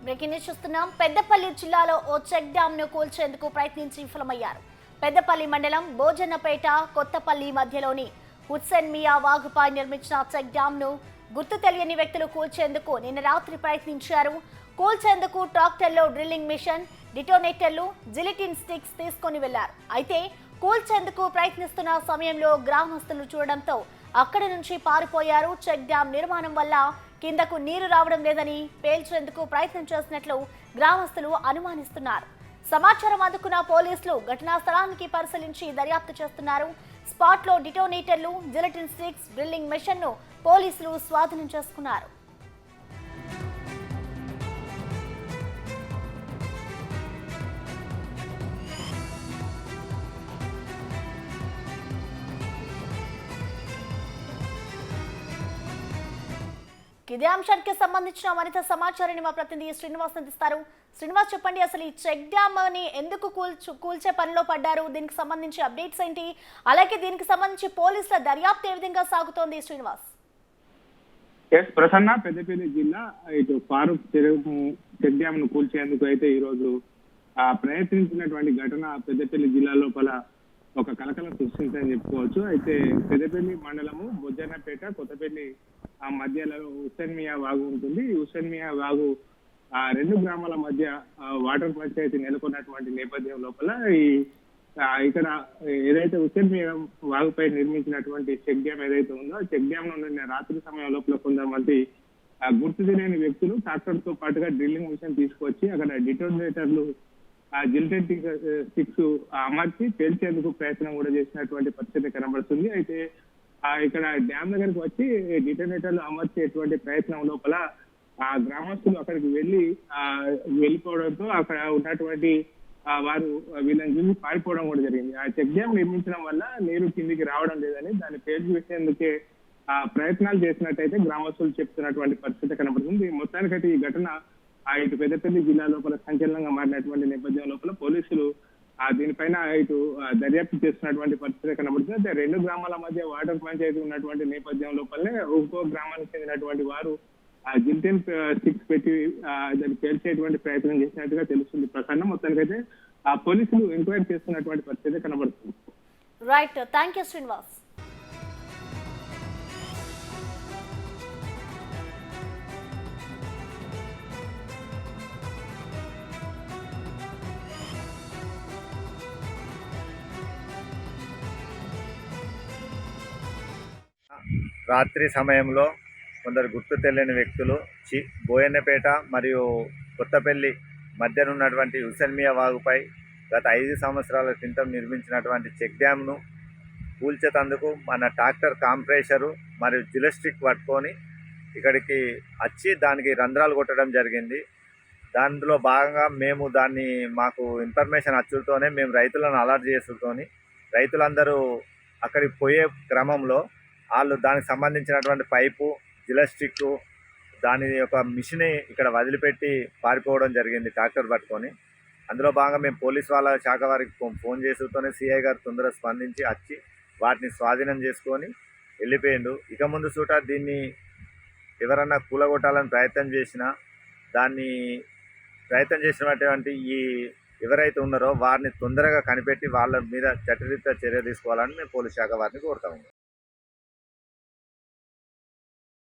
Breaking news చూస్తున్నాం. పెద్దపల్లి జిల్లాలో ఓ check dam ను కూల్చేందుకు ప్రయత్నించి విఫలమయ్యారు. పెద్దపల్లి మండలం భోజన్నపేట కొత్తపల్లి మధ్యలోని హుస్సేన్ మియా వాగుపై నిర్మించిన చెక్ డ్యామ్ ను గుర్తు తెలియని వ్యక్తులు కూల్చేందుకు నిన్న రాత్రి ప్రయత్నించారు. కూల్చేందుకు ట్రాక్టర్లో డ్రిల్లింగ్ మిషన్, డిటోనేటర్లు, జిలిటిన్ స్టిక్స్ తీసుకుని వెళ్లారు. అయితే కూల్చేందుకు ప్రయత్నిస్తున్న సమయంలో గ్రామస్తులు చూడడంతో అక్కడి నుంచి పారిపోయారు. చెక్ డ్యామ్ నిర్మాణం వల్ల కిందకు నీరు రావడం లేదని పేల్చేందుకు ప్రయత్నం చేసినట్లు గ్రామస్తులు అనుమానిస్తున్నారు. సమాచారం అందుకున్న పోలీసులు ఘటనా స్థలానికి పరిశీలించి దర్యాప్తు చేస్తున్నారు. స్పాట్లో డిటోనేటర్లు, జిలటిన్ స్టిక్స్, డ్రిల్లింగ్ మెషిన్ ను పోలీసులు స్వాధీనం చేసుకున్నారు. ఇదే అంశానికి సంబంధించిన మరింత సమాచారాన్ని మా ప్రతినిధి శ్రీనివాస్ అందిస్తారు. శ్రీనివాస్, చెప్పండి, అసలు ఈ చెక్ డ్యామ్ ని ఎందుకు కూల్చే పనిలో పడ్డారు? దీనికి సంబంధించి అప్డేట్స్ ఏంటి? అలాగే దీనికి సంబంధించి పోలీసుల దర్యాప్తు ఏ విధంగా సాగుతోంది? శ్రీనివాస్. ప్రసన్న, పెద్దపల్లి జిల్లా ఇటు ఫారూక్ చెరువు చెక్ డ్యామ్ ను కూల్చేందుకు అయితే ఈ రోజు ప్రయత్నించినటువంటి ఘటన పెద్దపల్లి జిల్లా లోపల ఒక కలకలం సృష్టించని చెప్పుకోవచ్చు. అయితే పెద్దపల్లి మండలము బొజ్జన్నపేట కొత్తపల్లి మధ్యలో హుస్సేన్ మియా వాగు ఉంటుంది. ఈ హుస్సేన్ మియా వాగు రెండు గ్రామాల మధ్య వాటర్ పంచాయతీ నెలకొన్నటువంటి నేపథ్యం లోపల ఇక్కడ ఏదైతే హుస్సేన్ మియా వాగుపై నిర్మించినటువంటి చెక్ డ్యామ్ ఏదైతే ఉందో చెక్ డ్యామ్ నుండి రాత్రి సమయం లోపల కొంతమంది గుర్తు తెలియని వ్యక్తులు ట్రాక్టర్ తో పాటుగా డ్రిల్లింగ్ మిషన్ తీసుకొచ్చి అక్కడ డిటోనేటర్లు, జిలిటిన్ స్టిక్స్ అమర్చి పేల్చేందుకు ప్రయత్నం కూడా చేసినటువంటి పరిస్థితి కనబడుతుంది. అయితే ఇక్కడ డ్యామ్ దగ్గరకు వచ్చి డిటోనేటర్లు అమర్చేటువంటి ప్రయత్నం లోపల ఆ గ్రామస్తులు అక్కడికి వెళ్ళిపోవడంతో అక్కడ ఉన్నటువంటి వారు వీళ్ళని చూసి పారిపోవడం కూడా జరిగింది. ఆ చెక్ డ్యామ్ నిర్మించడం వల్ల నీరు కిందికి రావడం లేదని దాన్ని పేల్చేందుకే ప్రయత్నాలు చేసినట్టయితే గ్రామస్తులు చెప్తున్నటువంటి పరిస్థితి కనబడుతుంది. మొత్తానికైతే ఈ ఘటన ఇటు పెద్దపల్లి జిల్లా లోపల సంచలనంగా మారినటువంటి నేపథ్యం లోపల పోలీసులు దీనిపైన ఇటు దర్యాప్తు చేస్తున్నటువంటి పరిస్థితి కనబడుతుంది. అయితే రెండు గ్రామాల మధ్య వాటర్ పంచాయతీ ఉన్నటువంటి నేపథ్యం లోపలనే ఇంకో గ్రామానికి చెందినటువంటి వారు జిలిటిన్ స్టిక్స్ పెట్టి దాన్ని పేల్చేటువంటి ప్రయత్నం చేసినట్టుగా తెలుస్తుంది. ప్రసన్న, మొత్తానికైతే పోలీసులు ఎంక్వైరీ చేస్తున్నటువంటి పరిస్థితి కనబడుతుంది. Right, thank you Srinivas. రాత్రి సమయంలో కొందరు గుర్తు తెలియని వ్యక్తులు బోయన్నపేట మరియు కొత్తపల్లి మధ్యన ఉన్నటువంటి హుస్సేన్ మియా వాగుపై గత 5 సంవత్సరాల క్రితం నిర్మించినటువంటి చెక్ డ్యామ్ను కూల్చేందుకు మన ట్రాక్టర్ కాంప్రెషరు మరియు జిలస్టిక్ పట్టుకొని ఇక్కడికి వచ్చి దానికి రంధ్రాలు కొట్టడం జరిగింది. దాంట్లో భాగంగా మేము మాకు ఇన్ఫర్మేషన్ వచ్చుతోనే మేము రైతులను అలర్ట్ చేసుకొని రైతులందరూ అక్కడికి పోయే క్రమంలో వాళ్ళు దానికి సంబంధించినటువంటి పైపు, జిలస్టిక్, దాని యొక్క మిషన్ ఇక్కడ వదిలిపెట్టి పారిపోవడం జరిగింది ట్రాక్టర్ పట్టుకొని. అందులో భాగంగా మేము పోలీస్ వాళ్ళ శాఖ వారికి ఫోన్ చేసుతూనే సిఐ గారు తొందరగా స్పందించి వచ్చి వాటిని స్వాధీనం చేసుకొని వెళ్ళిపోయిండు. ఇక ముందు సూట దీన్ని ఎవరన్నా కూలగొట్టాలని ప్రయత్నం చేసినటువంటి ఎవరైతే ఉన్నారో వారిని తొందరగా కనిపెట్టి వాళ్ళ మీద చట్టరీత్యా చర్య తీసుకోవాలని మేము పోలీస్ శాఖ వారిని కోరుతాము.